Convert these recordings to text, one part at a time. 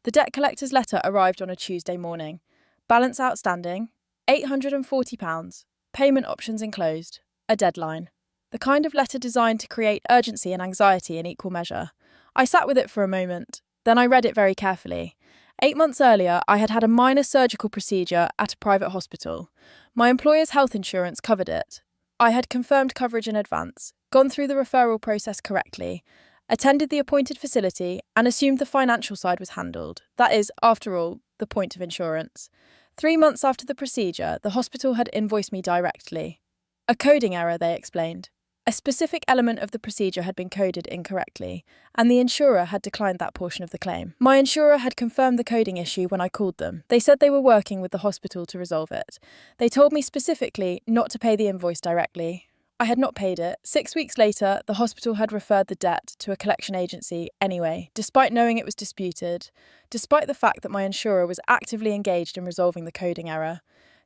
The debt collector's letter arrived on a Tuesday morning. Balance outstanding, £840. Payment options enclosed. A deadline. The kind of letter designed to create urgency and anxiety in equal measure. I sat with it for a moment. Then I read it very carefully. 8 months earlier, I had had a minor surgical procedure at a private hospital. My employer's health insurance covered it. I had confirmed coverage in advance, gone through the referral process correctly, attended the appointed facility, and assumed the financial side was handled. That is, after all, the point of insurance. 3 months after the procedure, the hospital had invoiced me directly. A coding error, they explained. A specific element of the procedure had been coded incorrectly, and the insurer had declined that portion of the claim. My insurer had confirmed the coding issue when I called them. They said they were working with the hospital to resolve it. They told me specifically not to pay the invoice directly. I had not paid it. 6 weeks later, the hospital had referred the debt to a collection agency anyway, despite knowing it was disputed, despite the fact that my insurer was actively engaged in resolving the coding error.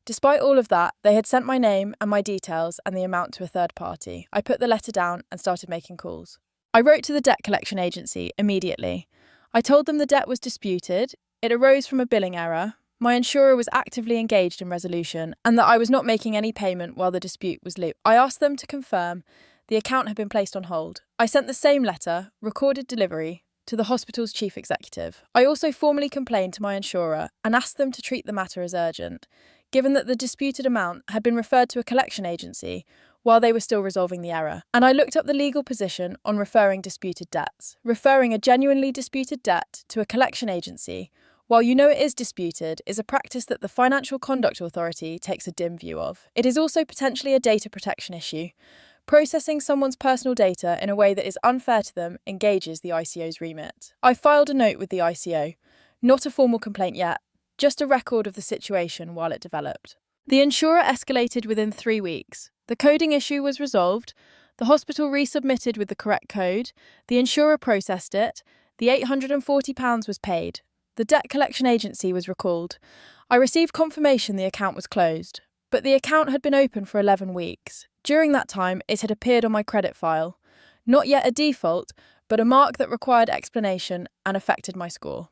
Despite all of that, they had sent my name and my details and the amount to a third party. I put the letter down and started making calls. I wrote to the debt collection agency immediately. I told them the debt was disputed, it arose from a billing error, my insurer was actively engaged in resolution, and that I was not making any payment while the dispute was looped. I asked them to confirm the account had been placed on hold. I sent the same letter, recorded delivery, to the hospital's chief executive. I also formally complained to my insurer and asked them to treat the matter as urgent, given that the disputed amount had been referred to a collection agency while they were still resolving the error. And I looked up the legal position on referring disputed debts. Referring a genuinely disputed debt to a collection agency, while you know it is disputed, is a practice that the Financial Conduct Authority takes a dim view of. It is also potentially a data protection issue. Processing someone's personal data in a way that is unfair to them engages the ICO's remit. I filed a note with the ICO. Not a formal complaint yet, just a record of the situation while it developed. The insurer escalated within 3 weeks. The coding issue was resolved, the hospital resubmitted with the correct code, the insurer processed it, the £840 was paid. The debt collection agency was recalled. I received confirmation the account was closed, but the account had been open for 11 weeks. During that time, it had appeared on my credit file. Not yet a default, but a mark that required explanation and affected my score.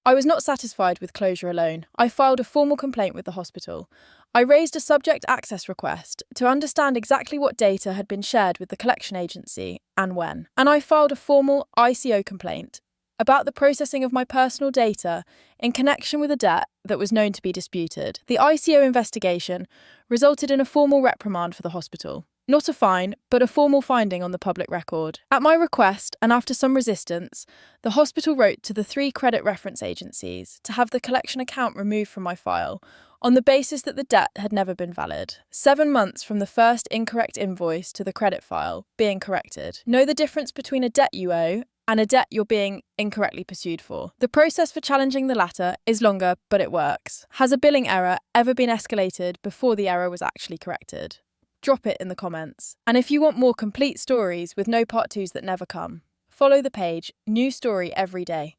I was not satisfied with closure alone. I filed a formal complaint with the hospital. I raised a subject access request to understand exactly what data had been shared with the collection agency and when. And I filed a formal ICO complaint about the processing of my personal data in connection with a debt that was known to be disputed. The ICO investigation resulted in a formal reprimand for the hospital. Not a fine, but a formal finding on the public record. At my request, and after some resistance, the hospital wrote to the 3 credit reference agencies to have the collection account removed from my file on the basis that the debt had never been valid. 7 months from the first incorrect invoice to the credit file being corrected. Know the difference between a debt you owe and a debt you're being incorrectly pursued for. The process for challenging the latter is longer, but it works. Has a billing error ever been escalated before the error was actually corrected? Drop it in the comments. And if you want more complete stories with no part 2s that never come, follow the page New Story every day.